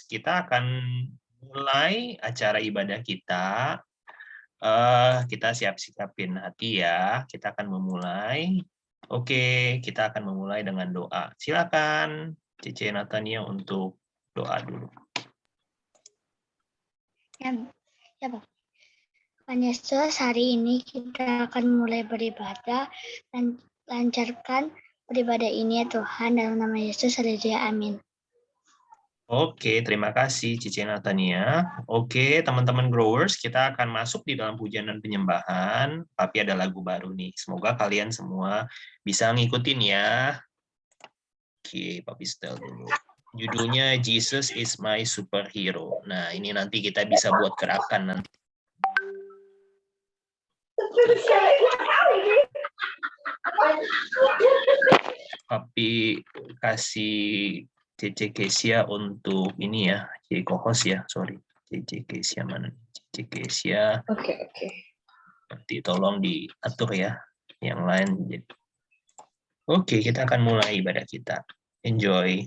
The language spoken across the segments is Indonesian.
kita akan mulai acara ibadah kita. Kita siapin hati ya. Kita akan memulai. Oke, kita akan memulai dengan doa. Silakan, Cici Natania untuk doa dulu. Ya, Pak. Tuhan Yesus, hari ini kita akan mulai beribadah dan lancarkan beribadah ini ya Tuhan, dalam nama Yesus, haleluya, amin. Oke, terima kasih Cici Natania. Oke, teman-teman growers, kita akan masuk di dalam pujian dan penyembahan. Tapi ada lagu baru nih. Semoga kalian semua bisa ngikutin ya. Oke, Papi setel dulu. Judulnya Jesus is my superhero. Nah, ini nanti kita bisa buat gerakan nanti. Papi kasih CC Kesia untuk ini ya, jadi co-host ya, sorry. CC Kesia mana? CC Kesia. Oke. Nanti tolong diatur ya, yang lain. Oke, kita akan mulai ibadah kita. Enjoy.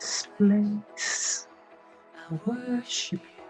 This place, I worship you.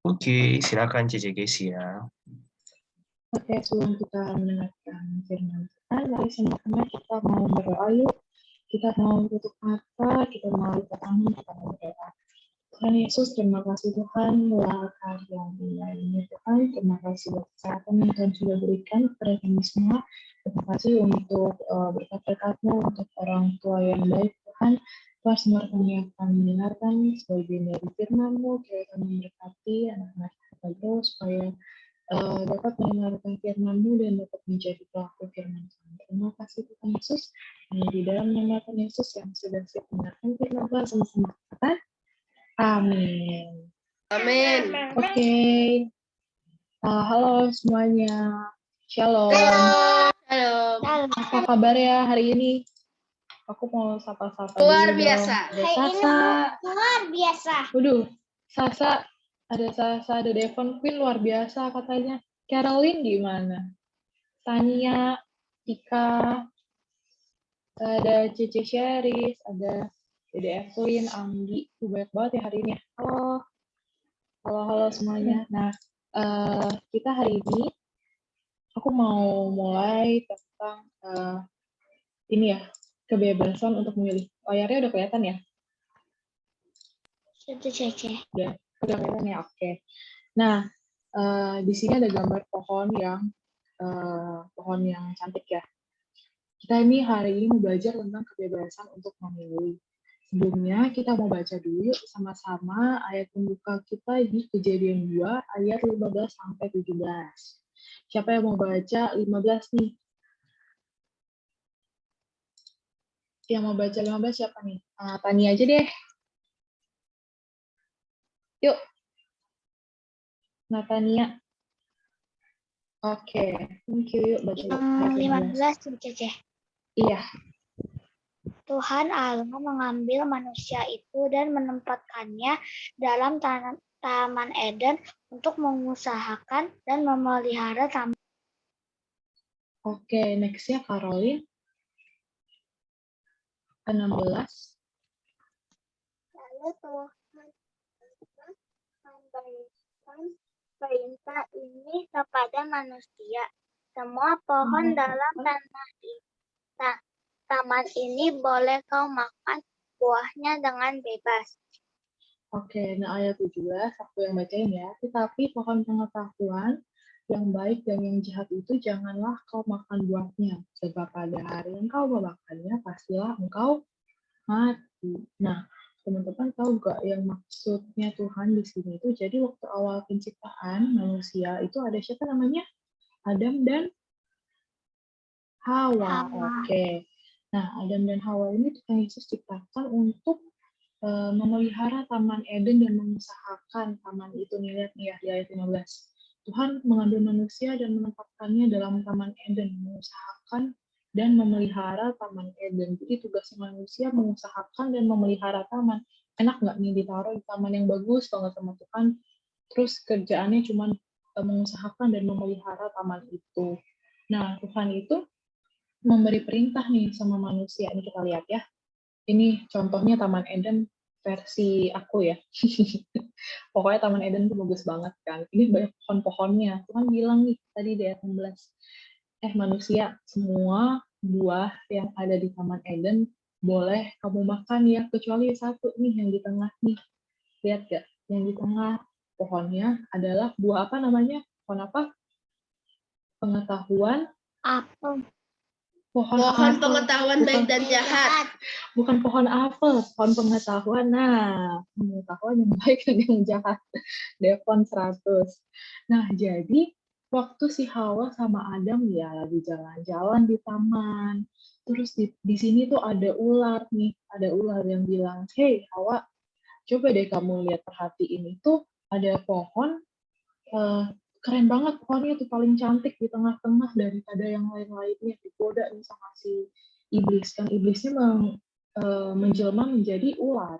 Oke, silakan Cici Gesia. Oke, sebelum kita mendengarkan firman Tuhan, mari sama-sama kita mau berdoa yuk. Kita mau tutup mata, kita mau lipat tangan, kita mau berdoa. Tuhan Yesus, terima kasih Tuhan buat hari yang indah ini Tuhan. Terima kasih buat kesehatan yang Tuhan sudah berikan kepada kami semua. Terima kasih untuk berkat-berkat-Mu untuk orang tua yang baik Tuhan. Tuhan semua kami akan mendengarkan sebagian dari firman-Mu. Kiranya kami memberkati anak-anak kita terus supaya dapat mendengarkan firman-Mu dan dapat menjadi pelaku firman Tuhan. Terima kasih Tuhan Yesus. Hanya di dalam nama Tuhan Yesus yang sudah siap mendengarkan firman Tuhan sama-sama kita. Amin. Amin. Oke. Halo semuanya. Shalom. Halo. Apa kabar ya hari ini? Aku mau sapa-sapa Luar dulu biasa. dong. Ada Sasa. Luar biasa. Waduh, Sasa. Ada Sasa, ada Devon Queen luar biasa katanya. Caroline gimana? Tania, Tika, ada Cici Sheris, ada Dede Evelyn, Anggi. Banyak banget ya hari ini. Halo semuanya. Nah, kita hari ini aku mau mulai tentang ini ya, kebebasan untuk memilih. Layarnya udah kelihatan ya? Itu Cece. Udah kelihatan ya, oke. Nah, di sini ada gambar pohon yang cantik ya. Kita ini hari ini mau belajar tentang kebebasan untuk memilih. Sebelumnya kita mau baca dulu sama-sama ayat pembuka kita di Kejadian 2 ayat 15 sampai 17. Siapa yang mau baca 15 nih? Yang mau baca 15 siapa nih? Tani aja deh. Yuk. Natania. Oke, thank you. Yuk baca Yang 15 Cece. Iya. Tuhan Allah mengambil manusia itu dan menempatkannya dalam Taman Eden untuk mengusahakan dan memelihara taman. Oke, next-nya Caroline. 16. Lalu Tuhan memberikan perintah ini kepada manusia. Semua pohon dalam taman ini boleh kau makan buahnya dengan bebas. Oke, nah ayat 17, aku yang bacain ya. Tetapi pohon pengetahuan yang baik dan yang jahat itu janganlah kau makan buahnya. Sebab pada hari engkau memakannya, pastilah engkau mati. Nah, teman-teman tahu gak yang maksudnya Tuhan di sini itu? Jadi waktu awal penciptaan manusia itu ada siapa namanya? Adam dan Hawa. Oke. Nah, Adam dan Hawa ini Tuhan Yesus ciptakan untuk memelihara Taman Eden dan mengusahakan taman itu. Nih, lihat nih ya di ayat 15. Tuhan mengambil manusia dan menempatkannya dalam Taman Eden, mengusahakan dan memelihara Taman Eden. Jadi tugas manusia mengusahakan dan memelihara taman. Enak nggak nih ditaruh di taman yang bagus banget sama Tuhan, terus kerjaannya cuma mengusahakan dan memelihara taman itu. Nah, Tuhan itu memberi perintah nih sama manusia. Ini kita lihat ya. Ini contohnya Taman Eden versi aku ya. Pokoknya Taman Eden itu bagus banget kan. Ini banyak pohon-pohonnya. Tuhan bilang nih tadi di ayat 16. Manusia, semua buah yang ada di Taman Eden boleh kamu makan ya, kecuali satu nih yang di tengah nih. Lihat gak? Yang di tengah pohonnya adalah buah apa namanya? Pohon apa? Pengetahuan. Apel. Pohon pengetahuan baik dan jahat. Bukan pohon apel, pohon pengetahuan. Nah, pengetahuan yang baik dan yang jahat. Devon 100. Nah, jadi waktu si Hawa sama Adam ya lagi jalan-jalan di taman. Terus di sini tuh ada ular nih. Ada ular yang bilang, "Hey Hawa, coba deh kamu lihat perhatiin itu ada pohon keren banget pohonnya tuh paling cantik di tengah-tengah daripada yang lain-lainnya, digoda nih sama si iblis. Kan iblisnya menjelma menjadi ular.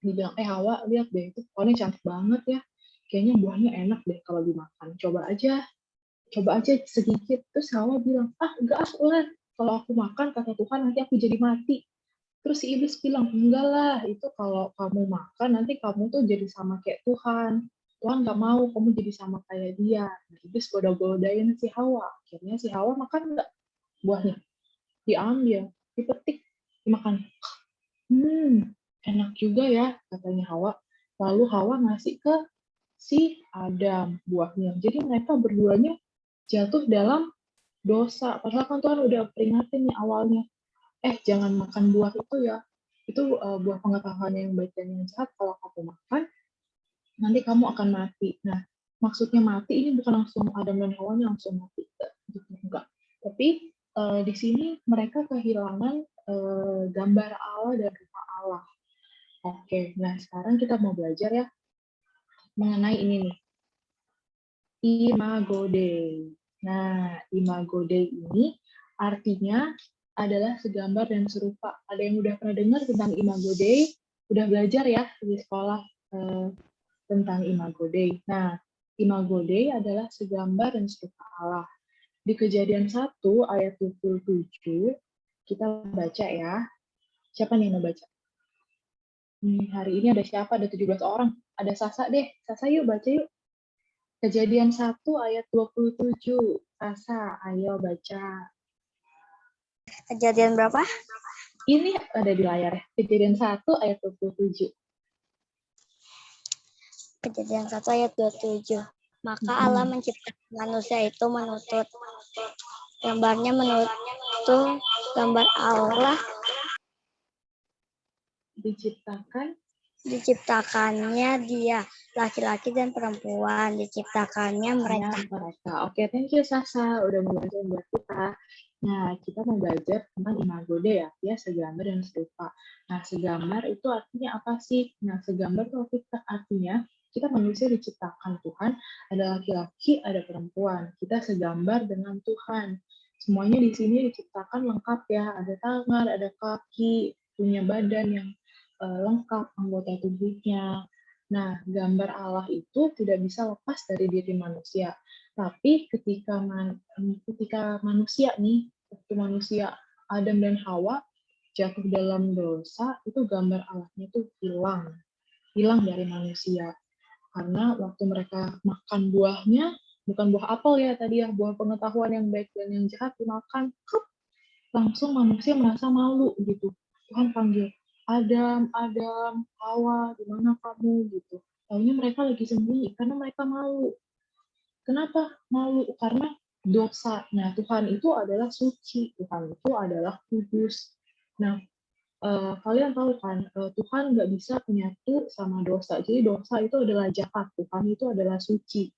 Dibilang, Hawa, lihat deh, itu pohonnya cantik banget ya. Kayaknya buahnya enak deh kalau dimakan. Coba aja sedikit. Terus Hawa bilang, enggak ular. Kalau aku makan, kata Tuhan, nanti aku jadi mati. Terus si iblis bilang, enggak lah, itu kalau kamu makan, nanti kamu tuh jadi sama kayak Tuhan. Tuhan nggak mau kamu jadi sama kayak dia. Nah, iblis goda-godain si Hawa. Akhirnya si Hawa makan nggak buahnya? Diambil, dipetik, dimakan. Enak juga ya, katanya Hawa. Lalu Hawa ngasih ke si Adam buahnya. Jadi mereka berduanya jatuh dalam dosa. Padahal kan Tuhan udah peringatin nih awalnya. Jangan makan buah itu ya. Itu buah pengetahuan yang baik dan yang jahat. Kalau kamu makan, nanti kamu akan mati. Nah, maksudnya mati ini bukan langsung Adam dan Hawa langsung mati. Enggak. Tapi di sini mereka kehilangan gambar Allah dan rupa Allah. Oke, nah sekarang kita mau belajar ya mengenai ini nih. Imago Dei. Nah, Imago Dei ini artinya adalah segambar dan serupa. Ada yang udah pernah dengar tentang Imago Dei? Udah belajar ya di sekolah tentang Imago Dei. Nah, Imago Dei adalah segambar dan serupa Allah. Di Kejadian 1 ayat 27 kita baca ya. Siapa nih yang mau baca? Hari ini ada siapa? Ada 17 orang. Ada Sasa deh. Sasa yuk baca yuk. Kejadian 1 ayat 27. Sasa, ayo baca. Kejadian berapa? Ini ada di layar ya. Kejadian 1 ayat 27. Kejadian 1 ayat 27. Maka Allah menciptakan manusia itu menurut gambarnya, menurut gambar Allah diciptakannya dia, laki-laki dan perempuan diciptakannya mereka. Oke, thank you Sasa udah membantu buat kita. Nah, kita mau belajar tentang Imago Dei ya, segambar dan serupa. Nah, segambar itu artinya apa sih? Nah, segambar itu artinya kita manusia diciptakan Tuhan, ada laki-laki, ada perempuan. Kita segambar dengan Tuhan. Semuanya di sini diciptakan lengkap ya, ada tangan, ada kaki, punya badan yang lengkap anggota tubuhnya. Nah, gambar Allah itu tidak bisa lepas dari diri manusia. Tapi ketika manusia nih, waktu manusia Adam dan Hawa jatuh dalam dosa, itu gambar Allahnya itu hilang dari manusia. Karena waktu mereka makan buahnya, bukan buah apel ya tadi ya, buah pengetahuan yang baik dan yang jahat dimakan, langsung manusia merasa malu gitu. Tuhan panggil, Adam, Hawa, di mana kamu gitu. Taunya mereka lagi sembunyi karena mereka malu. Kenapa malu? Karena dosa. Nah, Tuhan itu adalah suci, Tuhan itu adalah kudus. Nah, kalian tahu kan, Tuhan nggak bisa menyatu sama dosa. Jadi dosa itu adalah jahat, Tuhan itu adalah suci.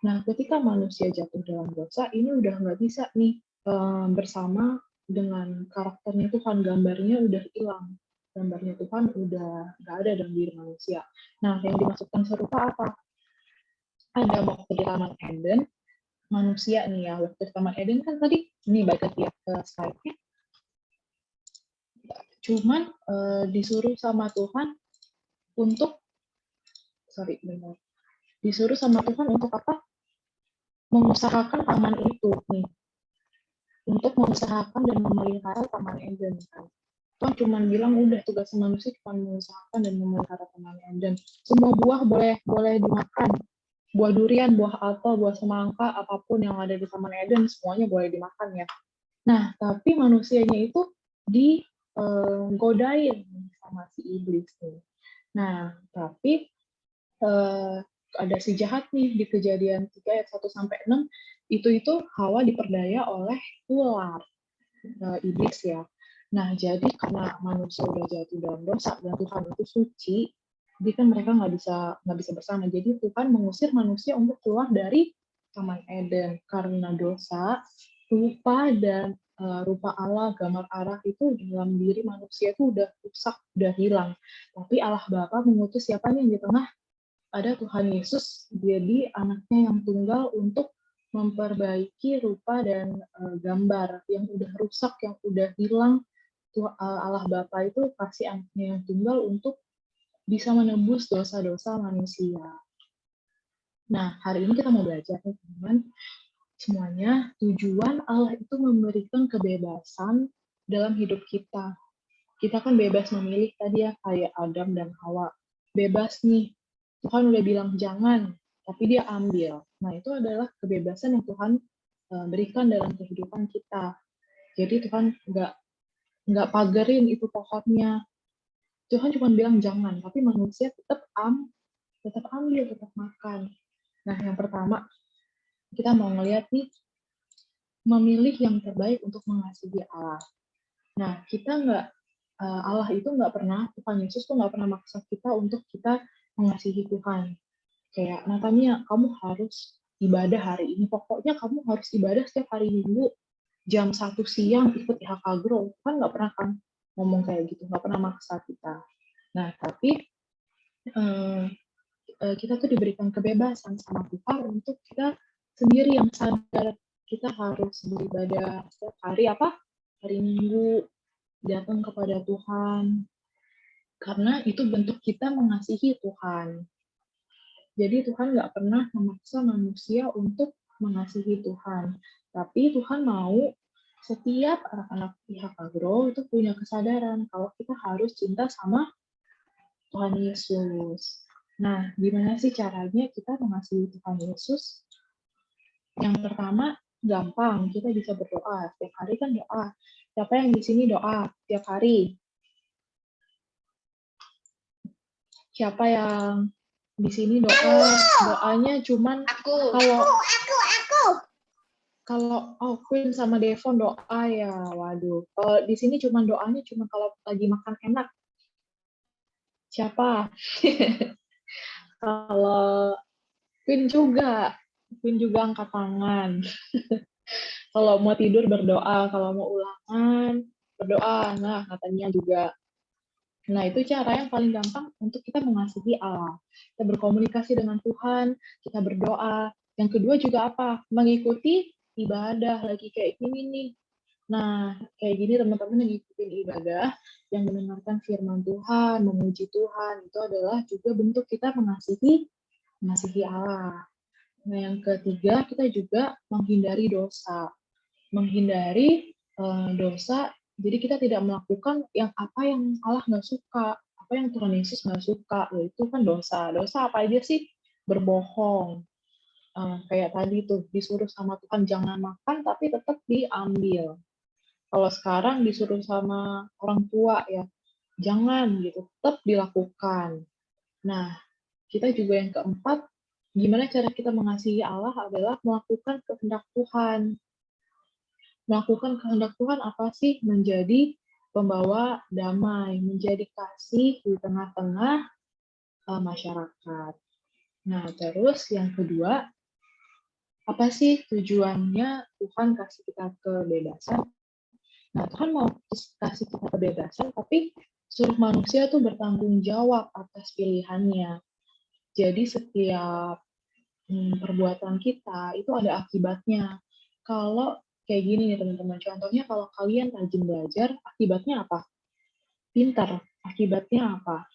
Nah, ketika manusia jatuh dalam dosa, ini udah nggak bisa nih bersama dengan karakternya Tuhan, gambarnya udah hilang. Gambarnya Tuhan udah nggak ada dalam diri manusia. Nah, yang dimaksudkan serupa apa? Ada waktu di Taman Eden, manusia nih ya, waktu di Taman Eden kan tadi, ini baca tiap slide-nya, cuman disuruh sama Tuhan untuk, disuruh sama Tuhan untuk apa? Mengusahakan taman itu nih, untuk mengusahakan dan memelihara Taman Eden kan. Tuhan cuma bilang udah tugas manusia cuma mengusahakan dan memelihara Taman Eden. Semua buah boleh dimakan. Buah durian, buah apel, buah semangka, apapun yang ada di Taman Eden semuanya boleh dimakan ya. Nah, tapi manusianya itu digodain sama si iblis nih. Nah, tapi ada si jahat nih di Kejadian 3 ayat 1-6 itu Hawa diperdaya oleh ular iblis ya. Nah, jadi karena manusia udah jatuh dalam dosa dan Tuhan itu suci, jadi kan mereka nggak bisa bersama. Jadi Tuhan mengusir manusia untuk keluar dari Taman Eden karena dosa, rupa dan rupa Allah, gambar Allah itu dalam diri manusia itu udah rusak, udah hilang. Tapi Allah Bapa mengutus siapa nih yang di tengah? Ada Tuhan Yesus, jadi anaknya yang tunggal untuk memperbaiki rupa dan gambar yang udah rusak, yang udah hilang. Allah Bapa itu kasih anaknya yang tunggal untuk bisa menebus dosa-dosa manusia. Nah, hari ini kita mau belajar nih teman-teman. Semuanya tujuan Allah itu memberikan kebebasan dalam hidup kita. Kita kan bebas memilih tadi ya, kayak Adam dan Hawa. Bebas nih. Tuhan udah bilang jangan, tapi dia ambil. Nah, itu adalah kebebasan yang Tuhan berikan dalam kehidupan kita. Jadi Tuhan nggak pagerin itu pohonnya. Tuhan cuma bilang jangan, tapi manusia tetap ambil, tetap makan. Nah, yang pertama, kita mau ngeliat nih, memilih yang terbaik untuk mengasihi Allah. Nah, Allah itu nggak pernah, Tuhan Yesus tuh nggak pernah maksa kita untuk kita mengasihi Tuhan. Kayak, Natania, kamu harus ibadah hari ini. Pokoknya kamu harus ibadah setiap hari Minggu, jam 1 siang ikut IHK Grow. Kan nggak pernah kan ngomong kayak gitu, nggak pernah maksa kita. Nah, tapi kita tuh diberikan kebebasan sama Tuhan untuk kita sendiri yang sadar kita harus beribadah setiap hari hari Minggu, datang kepada Tuhan, karena itu bentuk kita mengasihi Tuhan. Jadi Tuhan nggak pernah memaksa manusia untuk mengasihi Tuhan, tapi Tuhan mau setiap anak-anak IHK Grow itu punya kesadaran kalau kita harus cinta sama Tuhan Yesus. Nah, gimana sih caranya kita mengasihi Tuhan Yesus? Yang pertama, gampang. Kita bisa berdoa. Setiap hari kan doa. Siapa yang di sini doa setiap hari? Siapa yang di sini doanya cuman kalau Queen sama Devon doa ya, waduh. Kalau di sini cuman doanya cuma kalau lagi makan enak. Siapa? Kalau Queen juga angkat tangan. Kalau mau tidur berdoa, kalau mau ulangan berdoa. Nah, katanya juga. Nah, itu cara yang paling gampang untuk kita mengasihi Allah. Kita berkomunikasi dengan Tuhan, kita berdoa. Yang kedua juga apa? Mengikuti ibadah lagi kayak gini nih. Nah, kayak gini teman-teman yang ngikutin ibadah, yang mendengarkan firman Tuhan, memuji Tuhan, itu adalah juga bentuk kita mengasihi Allah. Nah, yang ketiga, kita juga menghindari dosa. Menghindari dosa, jadi kita tidak melakukan yang Allah nggak suka, apa yang Tuhan Yesus nggak suka, yaitu kan dosa. Dosa apa aja sih? Berbohong. Kayak tadi tuh, disuruh sama Tuhan jangan makan, tapi tetap diambil. Kalau sekarang disuruh sama orang tua ya, jangan gitu, tetap dilakukan. Nah, kita juga yang keempat, gimana cara kita mengasihi Allah adalah melakukan kehendak Tuhan. Melakukan kehendak Tuhan apa sih? Menjadi pembawa damai, menjadi kasih di tengah-tengah masyarakat. Nah, terus yang kedua, apa sih tujuannya Tuhan kasih kita kebebasan? Nah, Tuhan mau kasih kita kebebasan, tapi suruh manusia tuh bertanggung jawab atas pilihannya. Jadi setiap perbuatan kita itu ada akibatnya. Kalau kayak gini nih teman-teman, contohnya kalau kalian rajin belajar, akibatnya apa? Pintar. Akibatnya apa?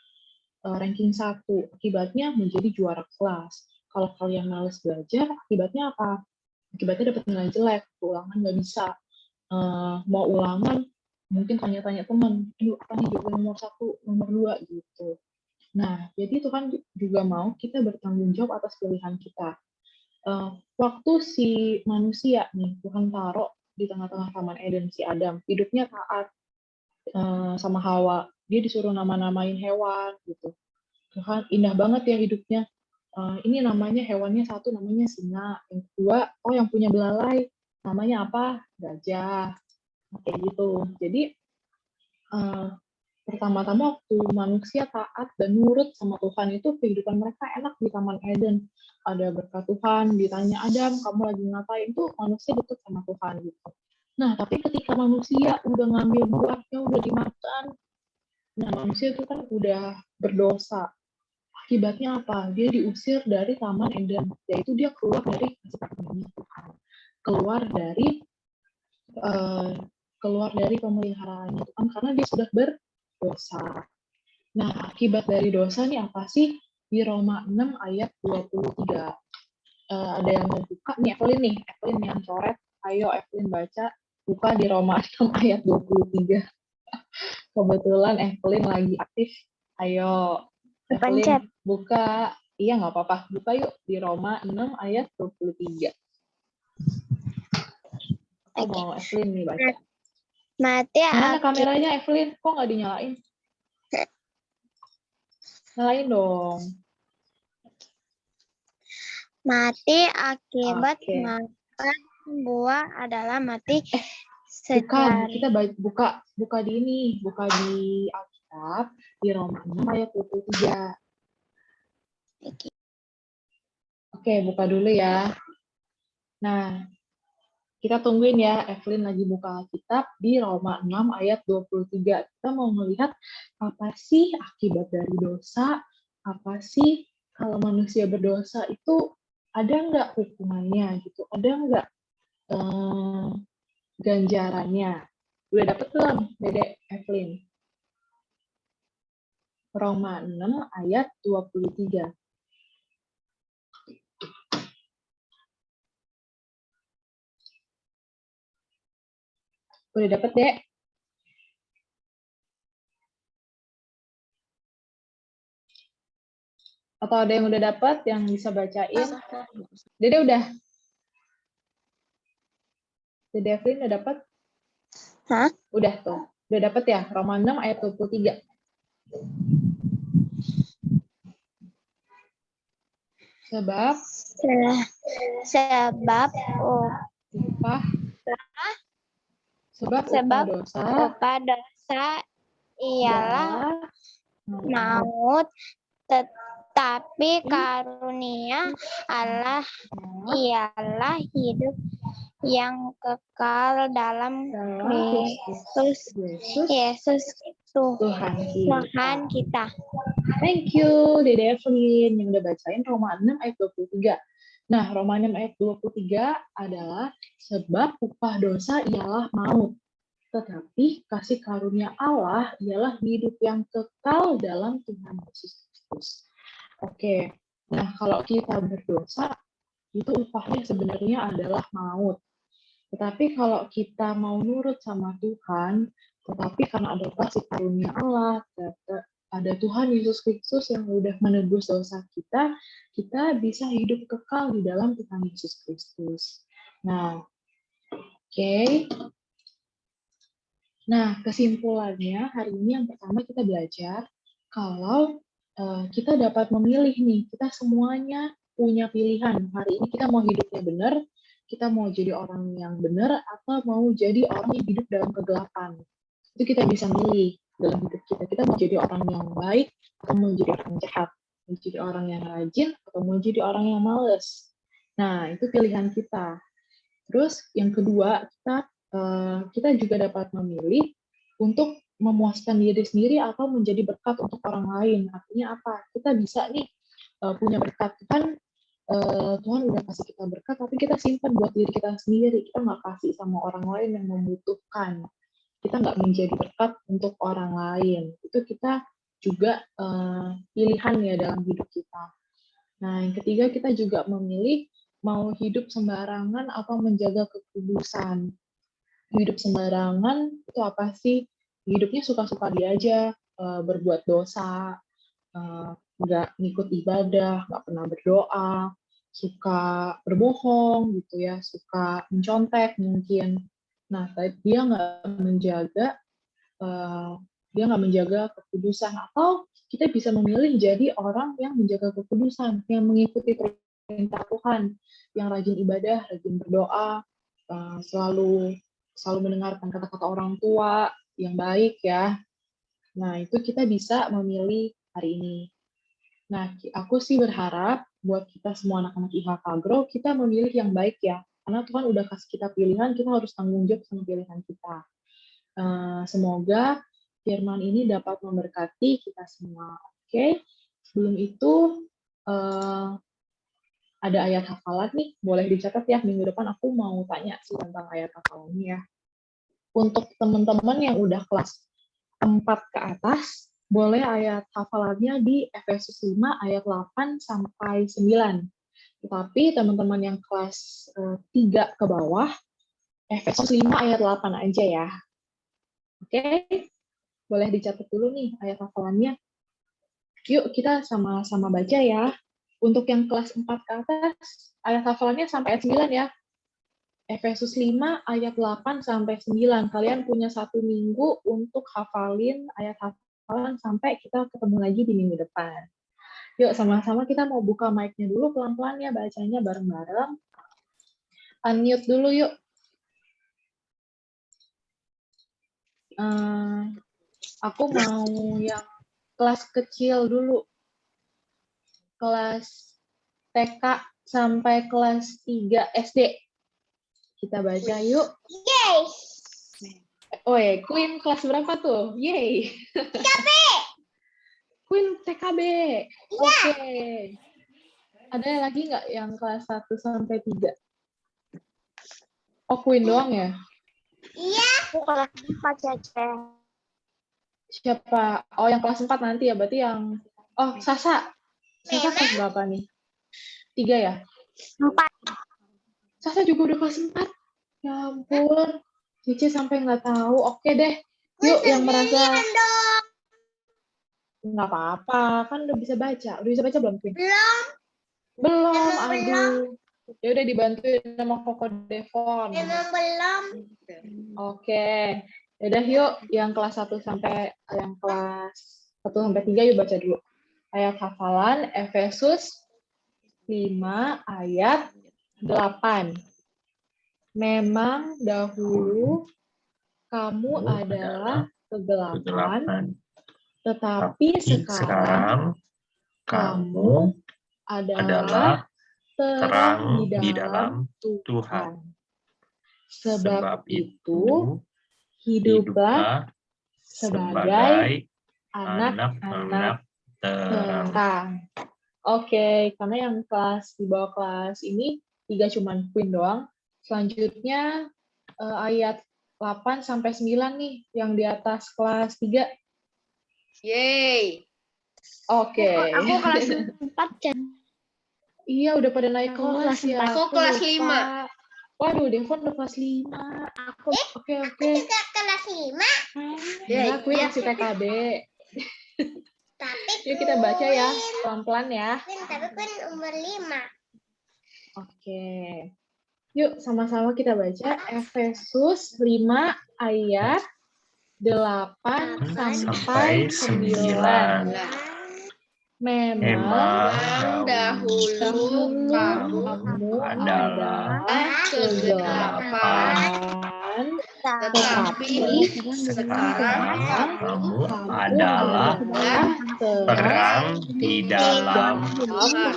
Ranking 1. Akibatnya menjadi juara kelas. Kalau kalian males belajar, akibatnya apa? Akibatnya dapat nilai jelek, ulangan nggak bisa. Mau ulangan, mungkin tanya-tanya teman, aduh apa nih jawaban nomor 1, nomor 2 gitu. Nah, jadi Tuhan juga mau kita bertanggung jawab atas pilihan kita. Waktu si manusia nih, Tuhan taruh di tengah-tengah Taman Eden, si Adam, hidupnya taat sama Hawa. Dia disuruh nama-namain hewan gitu. Tuhan indah banget ya hidupnya. Ini namanya hewannya satu, namanya singa. Yang kedua, yang punya belalai, namanya apa? Gajah. Kayak gitu. Jadi, pertama-tama waktu manusia taat dan nurut sama Tuhan itu kehidupan mereka enak di Taman Eden. Ada berkat Tuhan, ditanya Adam, kamu lagi ngapain? Tuh manusia dekat sama Tuhan gitu. Nah, tapi ketika manusia udah ngambil buahnya, udah dimakan, nah manusia itu kan udah berdosa. Akibatnya apa? Dia diusir dari Taman Eden, yaitu dia keluar dari kasih Tuhan, keluar dari pemeliharaan Tuhan karena dia sudah berdosa. Nah, akibat dari dosa nih apa sih? Di Roma 6 ayat 23. Ada yang mau buka? Nih, Evelyn yang coret. Ayo, Evelyn baca. Buka di Roma 6 ayat 23. Kebetulan Evelyn lagi aktif. Ayo, Evelyn buka. Iya, nggak apa-apa. Buka yuk di Roma 6 ayat 23. Aku mau Evelyn nih baca. Mati Mana akibat kameranya Evelyn? Kok nggak dinyalain? Nyalain dong. mati akibat Oke. makan buah adalah mati Bukan, secara kita buka di ini, buka di Alkitab di Roma 6 ayat 23. Oke, buka dulu ya. Nah, kita tungguin ya, Evelyn lagi buka Alkitab di Roma 6 ayat 23. Kita mau melihat apa sih akibat dari dosa, apa sih kalau manusia berdosa itu ada nggak hukumannya gitu, ada nggak ganjarannya. Udah dapet belum, Dedek Evelyn? Roma 6 ayat 23. Udah dapet, Dek? Atau ada yang udah dapat yang bisa bacain? Dede udah? Dede Evelyn udah dapat? Hah? Udah tuh. Udah dapat ya? Roma 6 ayat 23. Sebab upah dosa ialah maut, tetapi karunia Allah ialah hidup yang kekal dalam Kristus Yesus Tuhan kita. Thank you, Dede Evelyn yang udah bacain Roma 6 ayat 23. Nah, Roma 6 ayat 23 adalah sebab upah dosa ialah maut, tetapi kasih karunia Allah ialah hidup yang kekal dalam Tuhan Yesus Kristus. Oke, nah kalau kita berdosa, itu upahnya sebenarnya adalah maut. Tetapi kalau kita mau nurut sama Tuhan, tetapi karena ada kasih karunia Allah, ada Tuhan Yesus Kristus yang udah menebus dosa kita, kita bisa hidup kekal di dalam Tuhan Yesus Kristus. Nah, oke. Nah, kesimpulannya hari ini yang pertama kita belajar kalau kita dapat memilih nih, kita semuanya punya pilihan. Hari ini kita mau hidupnya benar, kita mau jadi orang yang benar, atau mau jadi orang yang hidup dalam kegelapan. Itu kita bisa milih dalam hidup kita. Kita mau jadi orang yang baik, atau mau jadi orang jahat. Mau jadi orang yang rajin, atau mau jadi orang yang males. Nah, itu pilihan kita. Terus yang kedua, kita juga dapat memilih untuk memuaskan diri sendiri atau menjadi berkat untuk orang lain. Artinya apa? Kita bisa nih punya berkat. Tuhan udah kasih kita berkat, tapi kita simpan buat diri kita sendiri. Kita nggak kasih sama orang lain yang membutuhkan. Kita nggak menjadi berkat untuk orang lain. Itu kita juga pilihan ya dalam hidup kita. Nah, yang ketiga kita juga memilih mau hidup sembarangan atau menjaga kekudusan. Hidup sembarangan itu apa sih? Hidupnya suka-suka dia aja, berbuat dosa, nggak ngikut ibadah, nggak pernah berdoa, suka berbohong gitu ya, suka mencontek mungkin. Nah, dia nggak menjaga kekudusan, atau kita bisa memilih jadi orang yang menjaga kekudusan, yang mengikuti perintah Tuhan, yang rajin ibadah, rajin berdoa, selalu mendengarkan kata-kata orang tua yang baik ya. Nah, itu kita bisa memilih hari ini. Nah, aku sih berharap buat kita semua anak-anak IHK Grow, kita memilih yang baik ya. Karena Tuhan udah kasih kita pilihan, kita harus tanggung jawab sama pilihan kita. Semoga firman ini dapat memberkati kita semua. Oke? Sebelum itu, ada ayat hafalan nih, boleh dicatat ya, minggu depan aku mau tanya sih tentang ayat hafalannya ya. Untuk teman-teman yang udah kelas 4 ke atas, boleh ayat hafalannya di Efesus 5 ayat 8 sampai 9. Tetapi teman-teman yang kelas 3 ke bawah, Efesus 5 ayat 8 aja ya. Oke? Boleh dicatat dulu nih ayat hafalannya. Yuk kita sama-sama baca ya. Untuk yang kelas 4 ke atas, ayat hafalannya sampai ayat 9 ya. Efesus 5 ayat 8 sampai 9. Kalian punya 1 minggu untuk hafalin ayat hafalan sampai kita ketemu lagi di minggu depan. Yuk, sama-sama kita mau buka mic-nya dulu pelan-pelan ya, bacanya bareng-bareng. Unmute dulu yuk. Aku mau yang kelas kecil dulu. Kelas TK sampai kelas 3 SD. Kita baca yuk. Yeay. Oh ya, Queen kelas berapa tuh? Yeay. TKB. Queen TKB. Oke. Ada lagi nggak yang kelas 1 sampai 3? Oh, Queen doang ya? Iya. Aku kelas 4 Cece. Siapa? Oh, yang kelas 4 nanti ya, berarti yang... Oh, Sasa. Sasa kelas berapa nih? 3 ya? 4. Sasa juga udah kelas 4. Ya ampun. Cici sampai nggak tahu. Oke deh. Yuk, yang merasa... Nggak apa-apa. Kan udah bisa baca. Udah bisa baca belum, Queen? Belum. Aduh. Ya udah dibantuin sama Koko Devon. Belum. Oke. Yaudah yuk, yang kelas 1 sampai yang kelas 1 sampai 3 yuk baca dulu. Ayat hafalan Efesus 5 ayat 8. Memang dahulu kamu adalah kegelapan, tetapi sekarang kamu adalah terang di dalam Tuhan. Sebab itu, hiduplah sebagai anak-anak terang. Oke, karena yang kelas di bawah kelas ini 3 cuman Queen doang. Selanjutnya ayat 8 sampai 9 nih yang di atas kelas 3. Yeay. Oke. Aku kelas 4 Cece. Iya, udah pada naik Aku kelas kelas ya. Aku kelas 5. Waduh, Devon udah kelas 5. Oke. Juga kelas 5. Ya, Queen masih TKB. Tapi Yuk kita baca ya, pelan-pelan ya. Tapi umur 5. Oke. Yuk sama-sama kita baca Efesus 5 ayat 8 sampai 9. Memang dahulu kamu adalah kegelapan, tetapi sekarang kamu adalah terang di dalam Tuhan.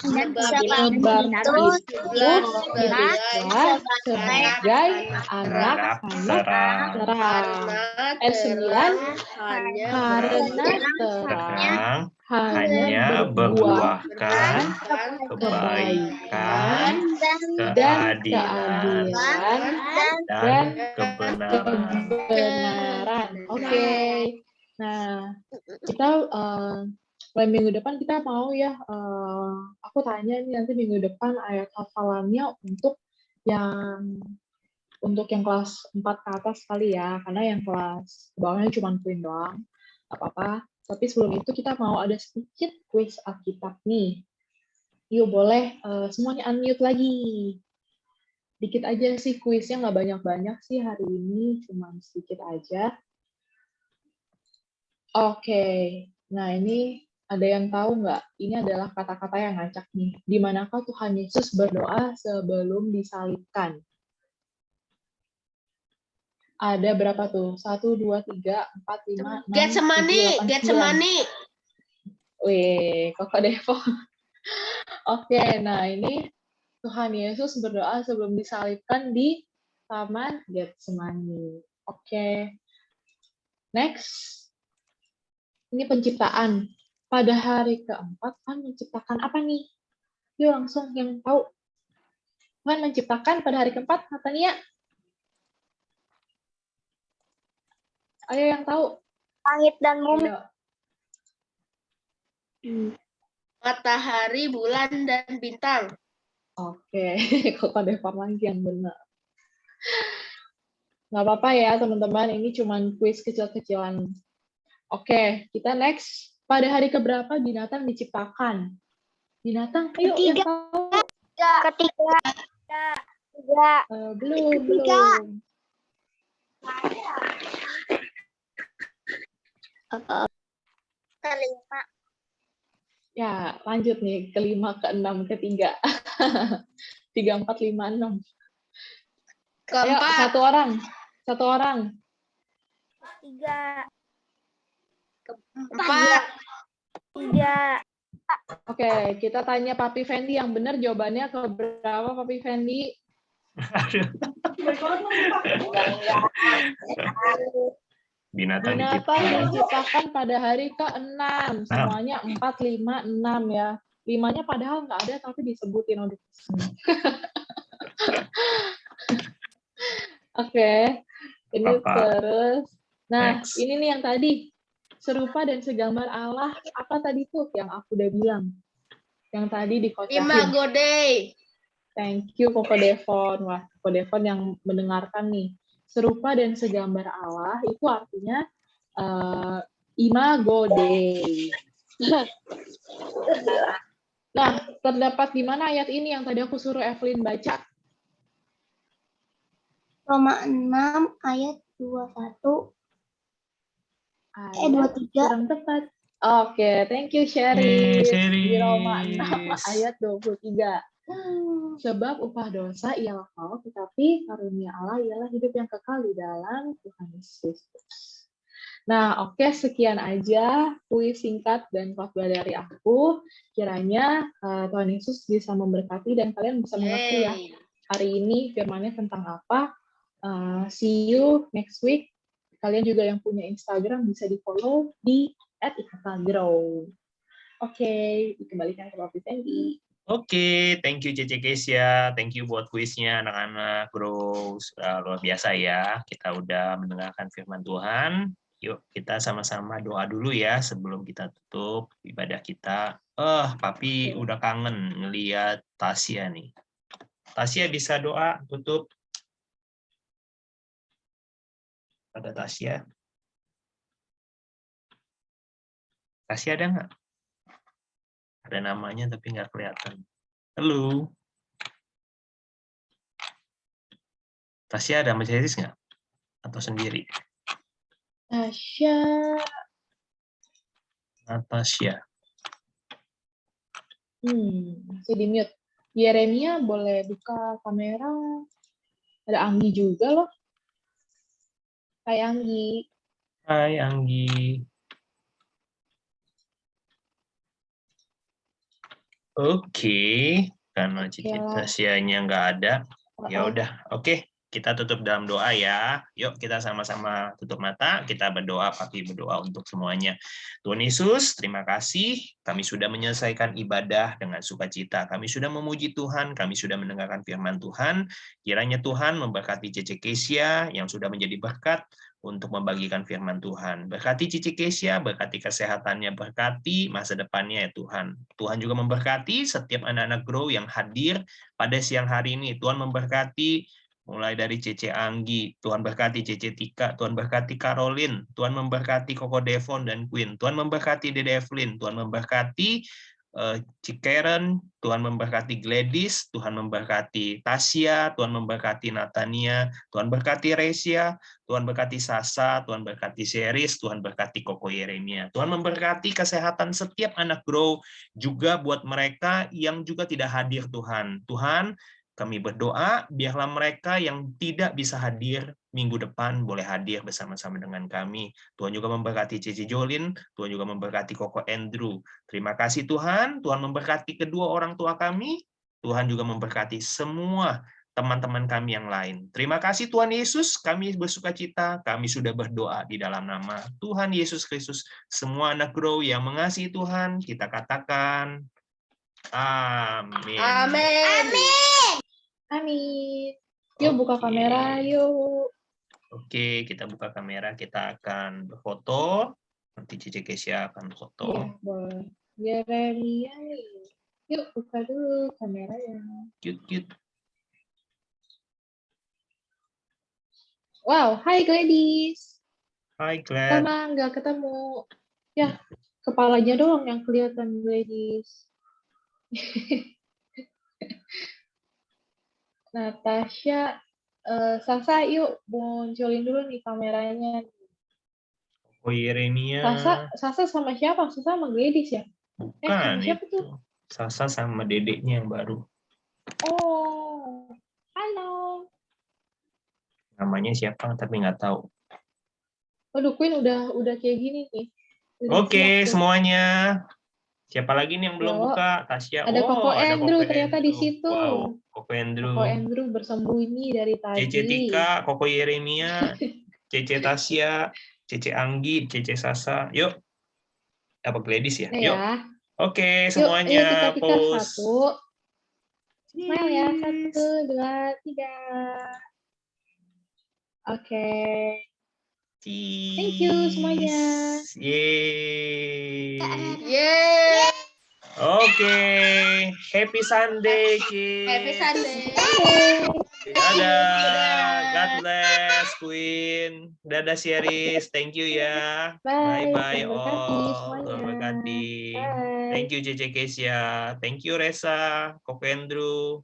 Sebab itu hiduplah sebagai anak-anak terang. Ayat 9, karena terang hanya berbuahkan kebaikan dan keadilan dan kebenaran. Oke. Nah, kita mulai minggu depan kita mau ya, aku tanya nih nanti minggu depan ayat hafalannya untuk yang kelas 4 ke atas kali ya, karena yang kelas bawahnya cuma Queen doang, nggak apa-apa. Tapi sebelum itu kita mau ada sedikit kuis Alkitab nih. Yuk boleh semuanya unmute lagi. Dikit aja sih kuisnya, nggak banyak-banyak sih hari ini, cuma sedikit aja. Oke, nah ini ada yang tahu nggak? Ini adalah kata-kata yang ngacak nih. Di manakah Tuhan Yesus berdoa sebelum disalibkan? Ada berapa tuh? 1, 2, 3, 4, 5, 6, 7, 8, 9. Getsemani. Wih, Koko Devo. Oke, nah ini Tuhan Yesus berdoa sebelum disalibkan di Taman Getsemani. Oke. Next. Ini penciptaan. Pada hari keempat, Tuhan menciptakan apa nih? Yuk langsung yang tahu. Tuhan menciptakan pada hari keempat, Natania. Ayo yang tahu. Langit dan bumi. Matahari, bulan, dan bintang. Oke, kok ada lagi yang benar. Nggak apa-apa ya teman-teman, ini cuma kuis kecil-kecilan. Oke, kita next. Pada hari keberapa binatang diciptakan? Binatang, ayo Ketiga. yang tahu. Ketiga. Tiga. Belum. Kelima. Ya, lanjut nih. Kelima, keenam, ketiga. 3, 4, 5, 6. Ayo, Keempat. Satu orang. Tiga. Empat. Tiga. Oke, kita tanya Papi Fendi yang benar jawabannya ke berapa, Papi Fendi? Binatang Binatang diciptakan. diciptakan pada hari ke-6. Semuanya 4, 5, 6 ya. 5-nya padahal nggak ada, tapi disebutin oleh Oke, ini Apa? terus. Nah, Next. ini nih yang tadi. Serupa dan segambar Allah. Apa tadi tuh yang aku udah bilang? Yang tadi dikocakin. Imago Dei. Thank you, Koko Devon. Wah, Koko Devon yang mendengarkan nih. Serupa dan segambar Allah itu artinya Imago Dei. Nah, terdapat di mana ayat ini yang tadi aku suruh Evelyn baca? Roma 6 ayat 21. Ayat 23. kurang tepat. Oke, thank you Sherry. Di Roma 6 Sheris. ayat 23. Sebab upah dosa ialah maut, tetapi karunia Allah ialah hidup yang kekal di dalam Tuhan Yesus. Nah, oke, sekian aja kuis singkat dan khotbah dari aku. Kiranya Tuhan Yesus bisa memberkati dan kalian bisa mengerti ya Yeay. hari ini firman-Nya tentang apa. See you next week. Kalian juga yang punya Instagram bisa di-follow di @ikatagrow. Oke, dikembalikan ke Papi Fendi. Oke, thank you Cece Kesia, thank you buat kuisnya anak-anak bro, sudah luar biasa ya. Kita udah mendengarkan firman Tuhan. Yuk kita sama-sama doa dulu ya sebelum kita tutup ibadah kita. Papi udah kangen ngeliat Tasya nih. Tasya bisa doa tutup. Ada Tasya. Tasya ada nggak? Ada namanya tapi nggak kelihatan. Halo. Tasya ada Mas Heris nggak? Atau sendiri? Tasya. Natasya. Masih di mute. Yeremia boleh buka kamera. Ada Anggi juga loh. Hai Anggi. Hai Anggi. Oke, karena Tasyanya nggak ada, ya udah. Oke, kita tutup dalam doa ya. Yuk kita sama-sama tutup mata, kita berdoa, Papi berdoa untuk semuanya. Tuhan Yesus, terima kasih. Kami sudah menyelesaikan ibadah dengan sukacita. Kami sudah memuji Tuhan, kami sudah mendengarkan firman Tuhan. Kiranya Tuhan memberkati Cece Kesia yang sudah menjadi berkat untuk membagikan firman Tuhan. Berkati Cici Kesia, berkati kesehatannya, berkati masa depannya ya Tuhan. Tuhan juga memberkati setiap anak-anak Grow yang hadir pada siang hari ini. Tuhan memberkati mulai dari Cece Anggi, Tuhan berkati Cece Tika, Tuhan berkati Caroline, Tuhan memberkati Koko Devon dan Queen, Tuhan memberkati Dede Evelyn, Tuhan memberkati Cik Karen, Tuhan memberkati Gladys, Tuhan memberkati Tasya, Tuhan memberkati Natania, Tuhan berkati Resia, Tuhan berkati Sasa, Tuhan berkati Seris, Tuhan berkati Koko Yeremia. Tuhan memberkati kesehatan setiap anak Grow, juga buat mereka yang juga tidak hadir Tuhan. Tuhan, kami berdoa, biarlah mereka yang tidak bisa hadir minggu depan boleh hadir bersama-sama dengan kami. Tuhan juga memberkati Cici Jolin, Tuhan juga memberkati Koko Andrew. Terima kasih Tuhan, Tuhan memberkati kedua orang tua kami, Tuhan juga memberkati semua teman-teman kami yang lain. Terima kasih Tuhan Yesus, kami bersukacita, kami sudah berdoa di dalam nama Tuhan Yesus Kristus. Semua anak Grow yang mengasihi Tuhan, kita katakan, amin. Amin. Amin. Yuk buka kamera, yuk. Oke, kita buka kamera, kita akan berfoto. Nanti Cici Kesia akan foto. Iya, boleh. Yeremia nih. Yuk buka dulu kameranya. Cute. Wow, hai Gladys. Hai Glad. Lama nggak ketemu. Ya, kepalanya doang yang kelihatan Gladys. Natasha, Sasa, yuk munculin dulu nih kameranya. Oh, Yeremia. Sasa sama siapa? Sasa sama Gladys ya? Bukan sama siapa itu. tuh? Sasa sama dedeknya yang baru. Oh, halo. Namanya siapa tapi nggak tahu. Waduh, Queen udah kayak gini nih. Oke, semuanya. Siapa lagi nih yang belum buka? Tasya. Ada Koko Ada Andrew Koko ternyata di Andrew. situ. Wow, Koko Andrew. Koko Andrew bersembunyi dari tadi. Cece Tika, Koko Yeremia, Cece Tasya, Cece Anggi, Cece Sasa. Yuk. Apa Gladys ya? Nah, Yuk. ya. Oke, Yuk, semuanya. Tika Pose. 1. Smile ya, 1, 2, 3. Oke. Thank you semuanya. Yeay. Yeay. Oke. Happy Sunday, kids. Happy Sunday. Dadah. God bless, Queen. Dadah, Syaris. Thank you ya. Bye-bye Tuhan berkati all. semuanya. Tuhan berkati. Bye. Thank you, Cece Kesia. Thank you, Resa. Koko Andrew.